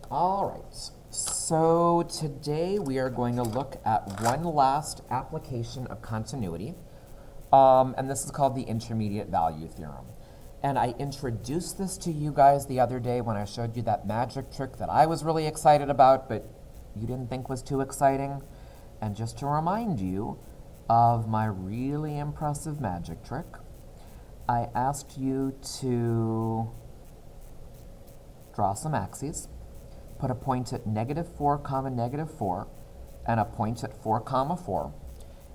All right, so today we are going to look at one last application of continuity, and this is called the intermediate value theorem. And I introduced this to you guys the other day when I showed you that magic trick that I was really excited about, but you didn't think was too exciting. And just to remind you of my really impressive magic trick, I asked you to draw some axes, put a point at -4, -4, and a point at 4, 4.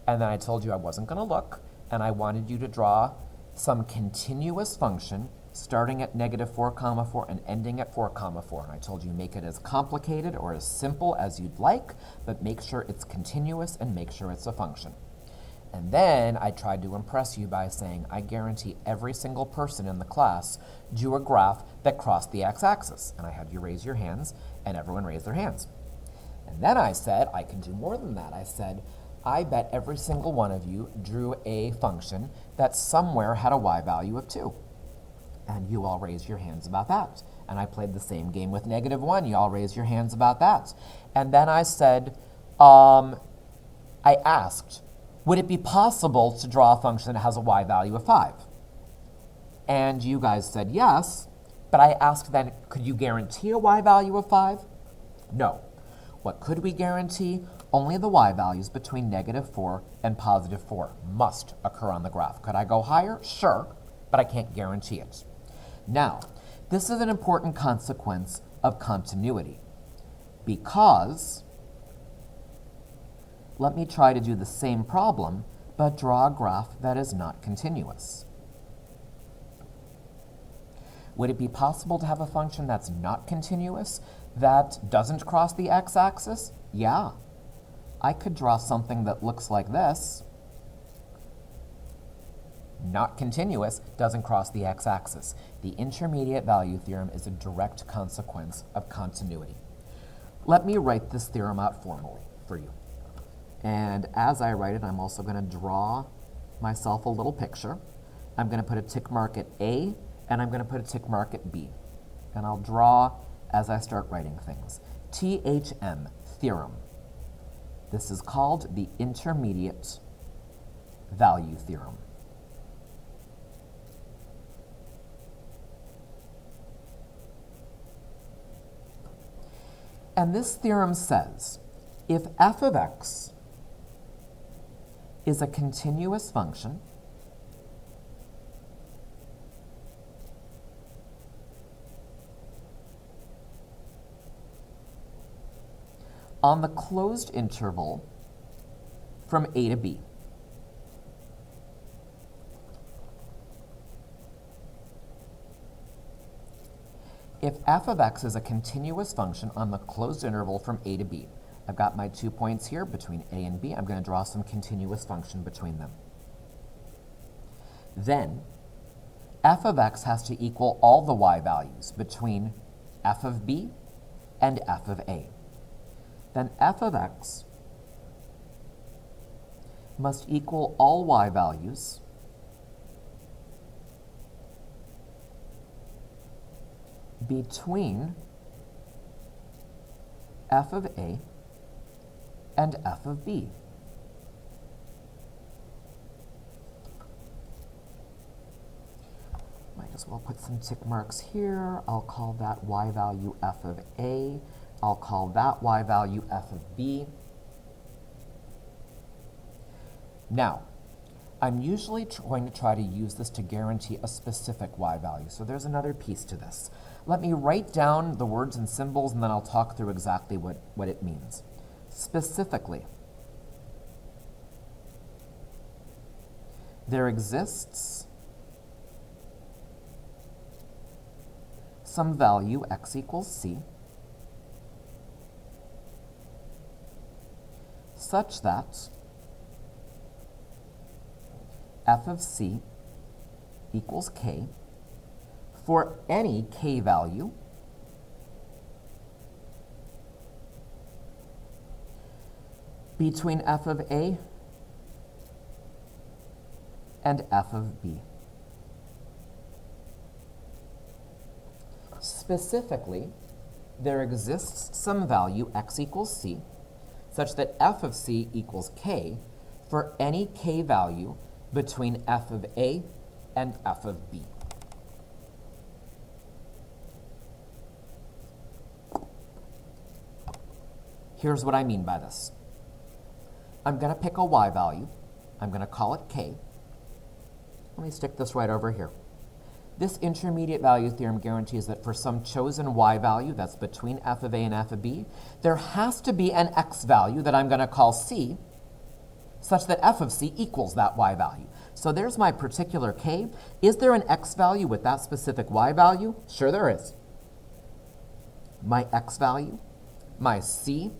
And then I told you I wasn't going to look, and I wanted you to draw some continuous function starting at -4, 4 and ending at 4, 4. And I told you make it as complicated or as simple as you'd like, but make sure it's continuous and make sure it's a function. And then I tried to impress you by saying, I guarantee every single person in the class drew a graph that crossed the x-axis. And I had you raise your hands, and everyone raised their hands. And then I said, I can do more than that. I said, I bet every single one of you drew a function that somewhere had a y value of 2. And you all raised your hands about that. And I played the same game with -1. You all raised your hands about that. And then I said, I asked, would it be possible to draw a function that has a y value of 5? And you guys said yes, but I asked then, could you guarantee a y value of 5? No. What could we guarantee? Only the y values between -4 and +4 must occur on the graph. Could I go higher? Sure, but I can't guarantee it. Now, this is an important consequence of continuity because let me try to do the same problem, but draw a graph that is not continuous. Would it be possible to have a function that's not continuous, that doesn't cross the x-axis? Yeah. I could draw something that looks like this. Not continuous, doesn't cross the x-axis. The intermediate value theorem is a direct consequence of continuity. Let me write this theorem out formally for you. And as I write it, I'm also going to draw myself a little picture. I'm going to put a tick mark at A, and I'm going to put a tick mark at B. And I'll draw as I start writing things. THM, theorem. This is called the intermediate value theorem. And this theorem says, if f of x is a continuous function, on the closed interval from a to b. If f of x is a continuous function on the closed interval from a to b, I've got my 2 points here between a and b. I'm going to draw some continuous function between them. Then, f of x has to equal all the y values between f of b and f of a. Then f of x must equal all y values between f of a and f of b. Might as well put some tick marks here. I'll call that y value f of a. I'll call that y value f of b. Now, I'm usually going to try to use this to guarantee a specific y value. So there's another piece to this. Let me write down the words and symbols, and then I'll talk through exactly what it means. Specifically, there exists some value x equals c such that f of c equals k for any k value between f of a and f of b. Specifically, there exists some value x equals c such that f of c equals k for any k value between f of a and f of b. Here's what I mean by this. I'm going to pick a y value. I'm going to call it k. Let me stick this right over here. This intermediate value theorem guarantees that for some chosen y value that's between f of a and f of b, there has to be an x value that I'm going to call c, such that f of c equals that y value. So there's my particular k. Is there an x value with that specific y value? Sure there is. My x value, my c,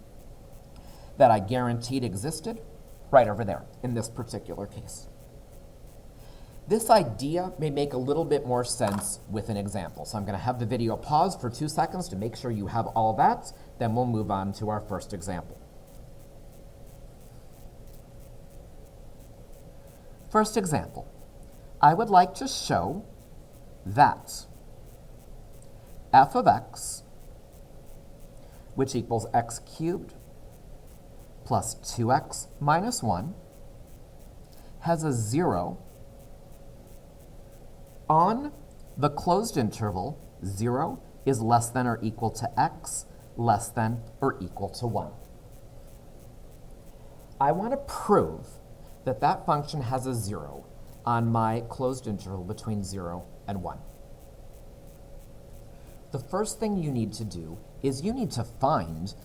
that I guaranteed existed, right over there in this particular case. This idea may make a little bit more sense with an example. So I'm going to have the video pause for 2 seconds to make sure you have all that. Then we'll move on to our first example. First example, I would like to show that f of x, which equals x cubed plus 2x minus 1, has a 0 on the closed interval 0 is less than or equal to x less than or equal to 1. I want to prove that that function has a 0 on my closed interval between 0 and 1. The first thing you need to do is you need to find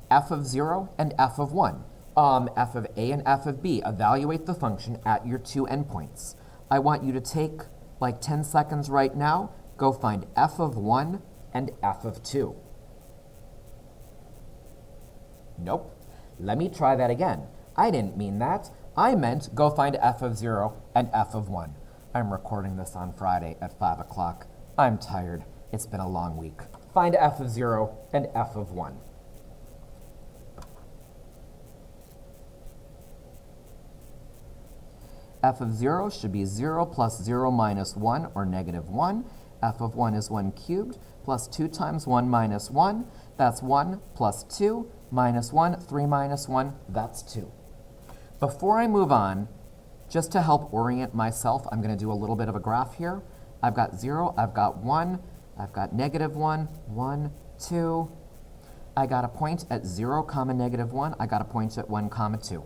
f of 0 and f of 1. F of a and f of b. Evaluate the function at your two endpoints. I want you to take like 10 seconds right now, go find f of 1 and f of 2. Nope. Let me try that again. I didn't mean that. I meant go find f of 0 and f of 1. I'm recording this on Friday at 5 o'clock. I'm tired. It's been a long week. Find f of 0 and f of 1. F of 0 should be 0 plus 0 minus 1, or negative 1. F of 1 is 1 cubed, plus 2 times 1 minus 1. That's 1 plus 2 minus 1, 3 minus 1, that's 2. Before I move on, just to help orient myself, I'm going to do a little bit of a graph here. I've got 0, I've got 1, I've got negative 1, 1, 2. I got a point at 0, comma negative 1. I got a point at 1, comma 2.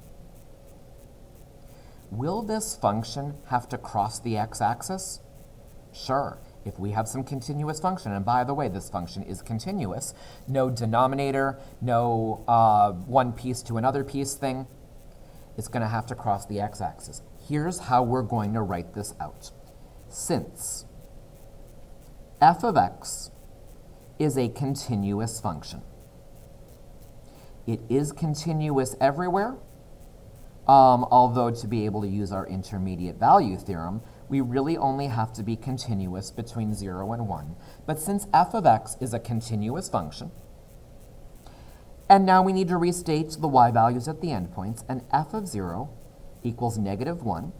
Will this function have to cross the x-axis? Sure, if we have some continuous function, and by the way, this function is continuous, no denominator, no one piece to another piece thing, it's going to have to cross the x-axis. Here's how we're going to write this out. Since f of x is a continuous function, it is continuous everywhere. Although to be able to use our intermediate value theorem, we really only have to be continuous between 0 and 1. But since f of x is a continuous function, and now we need to restate the y values at the endpoints, and f of 0 equals negative 1,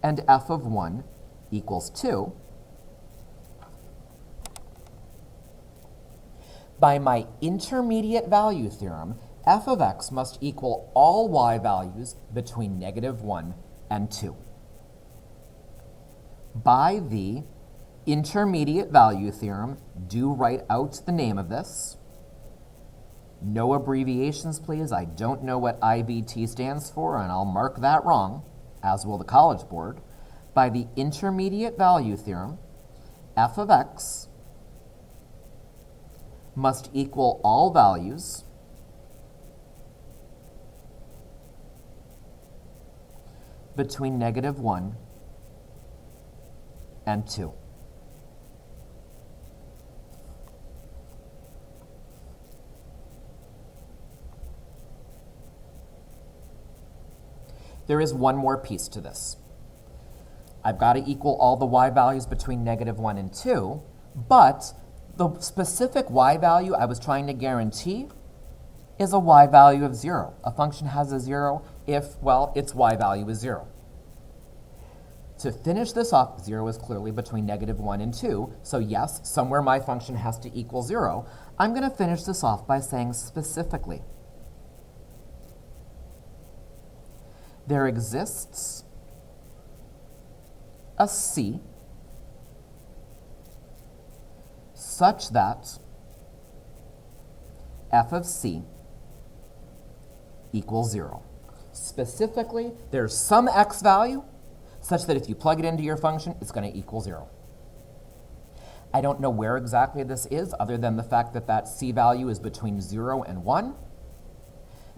and f of 1 equals 2, by my intermediate value theorem, f of x must equal all y values between negative 1 and 2. By the intermediate value theorem, do write out the name of this. No abbreviations, please. I don't know what IVT stands for, and I'll mark that wrong, as will the College Board. By the intermediate value theorem, f of x must equal all values between negative 1 and 2. There is one more piece to this. I've got to equal all the y values between negative 1 and 2, but the specific y value I was trying to guarantee is a y value of 0. A function has a 0 if, well, its y value is 0. To finish this off, 0 is clearly between -1 and 2, so yes, somewhere my function has to equal 0. I'm going to finish this off by saying specifically, there exists a c such that f of c equals 0. Specifically, there's some x value such that if you plug it into your function, it's going to equal 0. I don't know where exactly this is, other than the fact that that c value is between 0 and 1.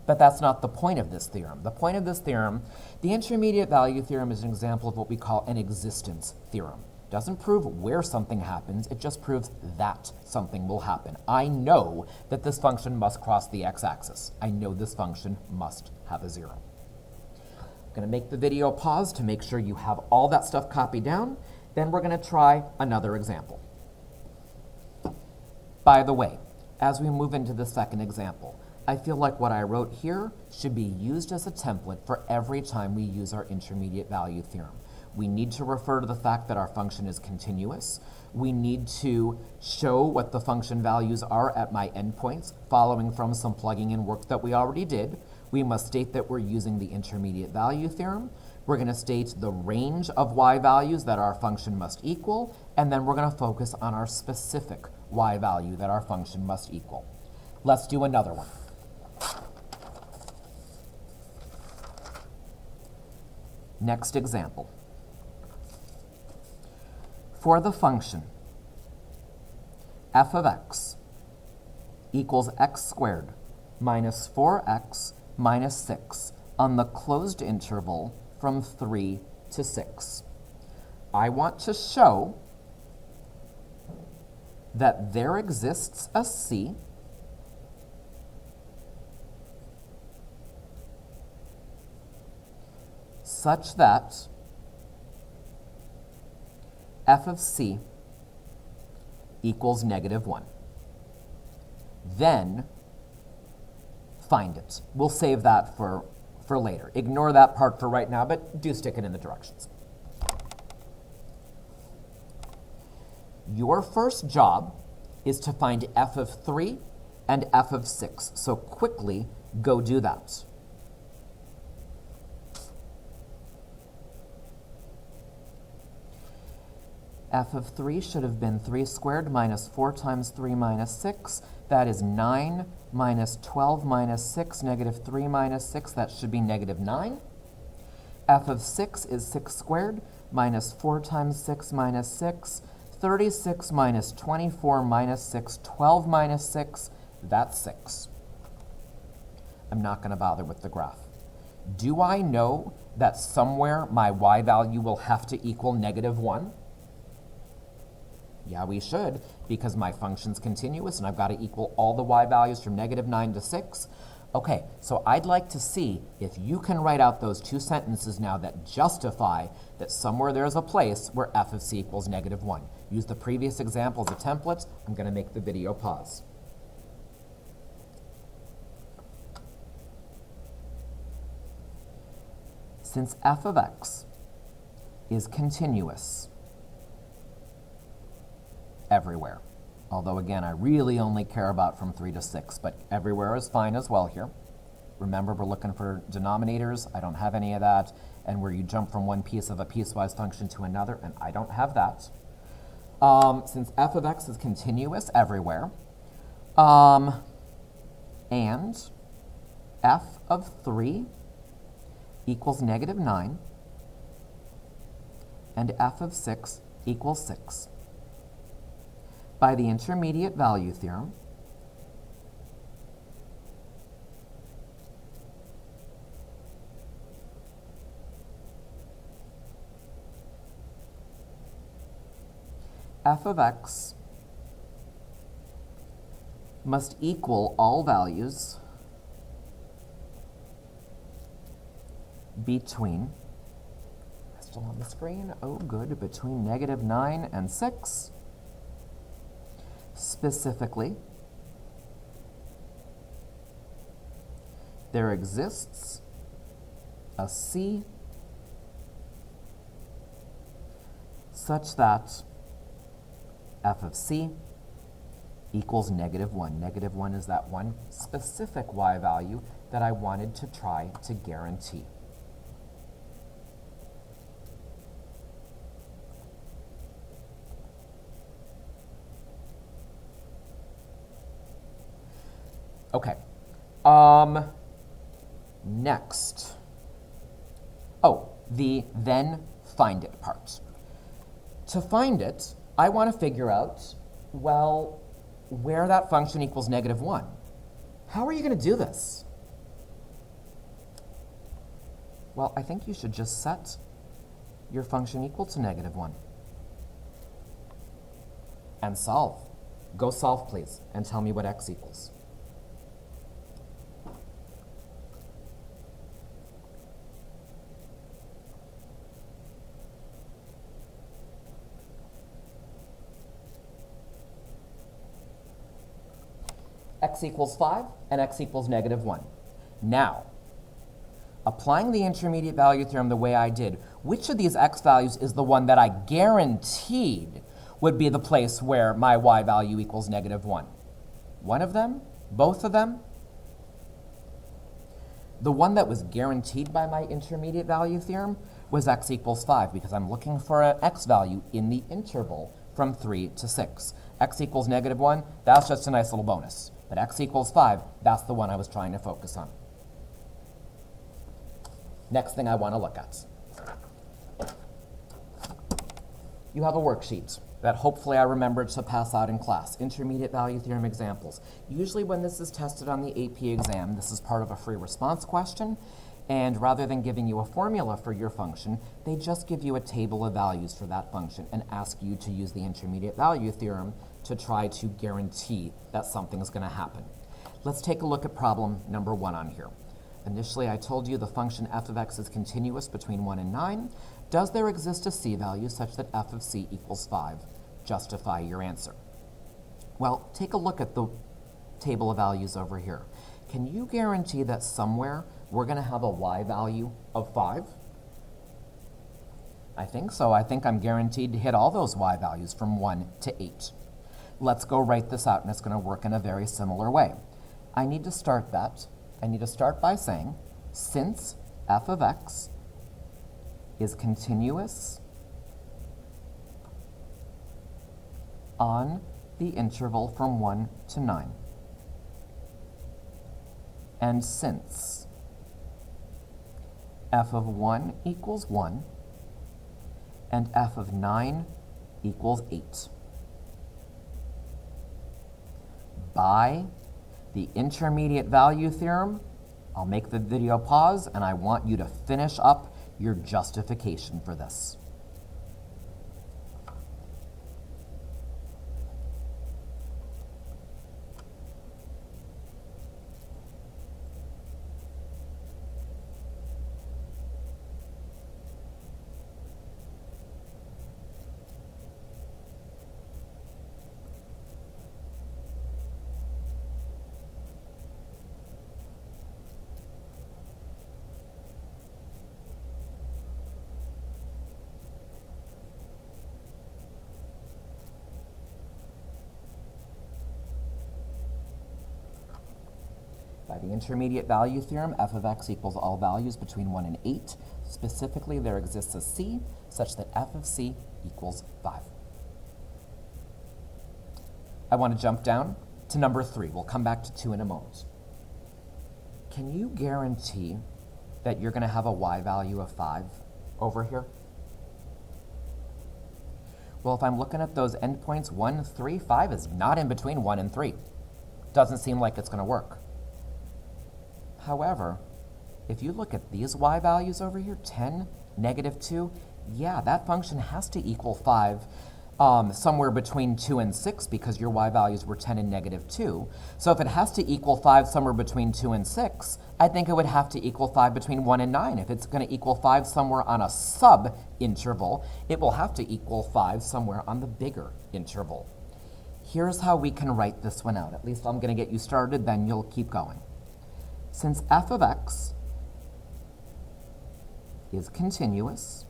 But that's not the point of this theorem. The point of this theorem, the intermediate value theorem, is an example of what we call an existence theorem. It doesn't prove where something happens, it just proves that something will happen. I know that this function must cross the x-axis. I know this function must have a 0. I'm going to make the video pause to make sure you have all that stuff copied down. Then we're going to try another example. By the way, as we move into the second example, I feel like what I wrote here should be used as a template for every time we use our intermediate value theorem. We need to refer to the fact that our function is continuous. We need to show what the function values are at my endpoints, following from some plugging in work that we already did. We must state that we're using the intermediate value theorem. We're going to state the range of y values that our function must equal, and then we're going to focus on our specific y value that our function must equal. Let's do another one. Next example. For the function f of x equals x squared minus 4x minus 6 on the closed interval from 3 to 6. I want to show that there exists a c such that f of c equals -1. Then find it. We'll save that for later. Ignore that part for right now, but do stick it in the directions. Your first job is to find f of 3 and f of 6, so quickly go do that. F of 3 should have been 3 squared minus 4 times 3 minus 6. That is 9 minus 12 minus 6, negative 3 minus 6. That should be -9. F of 6 is 6 squared minus 4 times 6 minus 6. 36 minus 24 minus 6, 12 minus 6. That's 6. I'm not going to bother with the graph. Do I know that somewhere my y value will have to equal -1? Yeah, we should, because my function's continuous and I've got to equal all the y values from -9 to 6. Okay, so I'd like to see if you can write out those two sentences now that justify that somewhere there's a place where f of c equals -1. Use the previous example as a template. I'm going to make the video pause. Since f of x is continuous everywhere, although again I really only care about from 3 to 6, but everywhere is fine as well here. Remember, we're looking for denominators. I don't have any of that, and where you jump from one piece of a piecewise function to another, and I don't have that. Since f of x is continuous everywhere, and f of 3 equals -9, and f of 6 equals 6. By the intermediate value theorem, f of x must equal all values between, still on the screen, oh good, between -9 and 6. Specifically, there exists a c such that f of c equals -1. -1 is that one specific y value that I wanted to try to guarantee. Okay. Next. Oh, the then find it part. To find it, I want to figure out, well, where that function equals -1. How are you going to do this? Well, I think you should just set your function equal to -1 and solve. Go solve, please, and tell me what x equals. X equals 5 and x equals -1. Now, applying the intermediate value theorem the way I did, which of these x values is the one that I guaranteed would be the place where my y value equals -1? One of them? Both of them? The one that was guaranteed by my intermediate value theorem was x equals 5, because I'm looking for an x value in the interval from 3 to 6. X equals -1, that's just a nice little bonus. But x equals 5, that's the one I was trying to focus on. Next thing I want to look at. You have a worksheet that hopefully I remembered to pass out in class. Intermediate value theorem examples. Usually when this is tested on the AP exam, this is part of a free response question. And rather than giving you a formula for your function, they just give you a table of values for that function and ask you to use the intermediate value theorem to try to guarantee that something is going to happen. Let's take a look at problem number 1 on here. Initially, I told you the function f of x is continuous between 1 and 9. Does there exist a c value such that f of c equals 5? Justify your answer. Well, take a look at the table of values over here. Can you guarantee that somewhere we're going to have a y value of 5? I think so. I think I'm guaranteed to hit all those y values from 1 to 8. Let's go write this out, and it's going to work in a very similar way. I need to start by saying, since f of x is continuous on the interval from 1 to 9, and since f of 1 equals 1 and f of 9 equals 8, by the intermediate value theorem, I'll make the video pause, and I want you to finish up your justification for this. By the intermediate value theorem, f of x equals all values between 1 and 8. Specifically, there exists a c such that f of c equals 5. I want to jump down to number 3. We'll come back to 2 in a moment. Can you guarantee that you're going to have a y value of 5 over here? Well, if I'm looking at those endpoints 1, 3, 5 is not in between 1 and 3. Doesn't seem like it's going to work. However, if you look at these y values over here, 10, -2, yeah, that function has to equal 5 somewhere between 2 and 6 because your y values were 10 and -2. So if it has to equal 5 somewhere between 2 and 6, I think it would have to equal 5 between 1 and 9. If it's going to equal 5 somewhere on a sub-interval, it will have to equal 5 somewhere on the bigger interval. Here's how we can write this one out. At least I'm going to get you started, then you'll keep going. Since f of x is continuous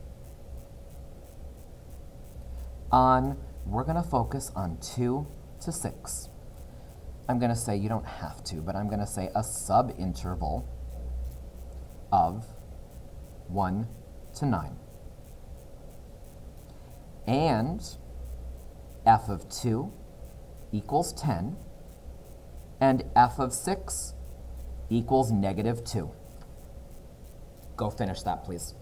We're going to focus on 2 to 6. I'm going to say, you don't have to, but I'm going to say a subinterval of 1 to 9. And f of 2 equals 10, and f of 6 equals negative 2. Go finish that, please.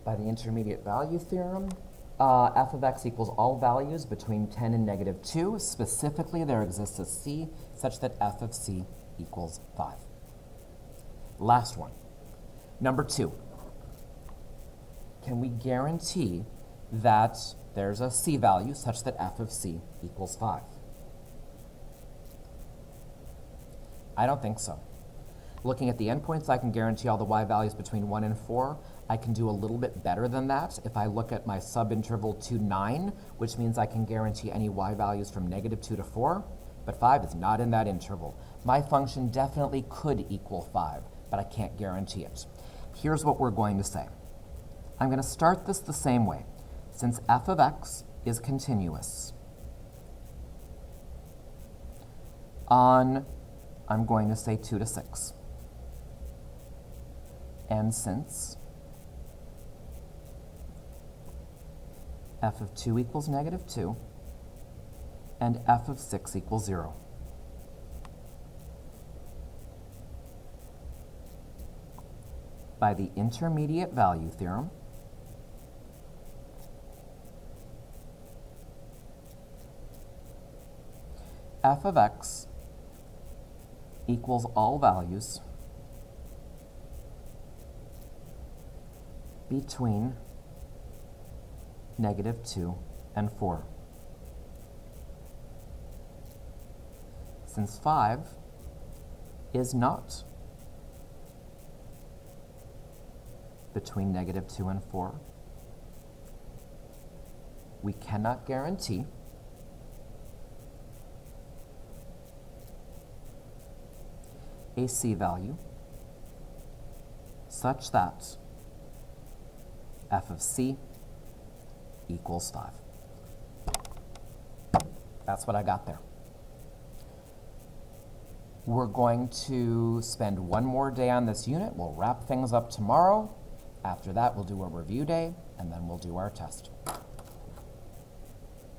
By the intermediate value theorem, f of x equals all values between 10 and negative 2. Specifically, there exists a c such that f of c equals 5. Last one. Number 2. Can we guarantee that there's a c value such that f of c equals 5? I don't think so. Looking at the endpoints, I can guarantee all the y values between 1 and 4. I can do a little bit better than that if I look at my subinterval to 9, which means I can guarantee any y values from negative 2 to 4, but 5 is not in that interval. My function definitely could equal 5, but I can't guarantee it. Here's what we're going to say. I'm going to start this the same way. Since f of x is continuous, I'm going to say 2 to 6. And since f of 2 equals negative 2, and f of 6 equals 0. By the intermediate value theorem, f of x equals all values between negative 2 and 4. Since 5 is not between negative 2 and 4, we cannot guarantee a c value such that f of c equals 5. That's what I got there. We're going to spend one more day on this unit. We'll wrap things up tomorrow. After that, we'll do a review day, and then we'll do our test.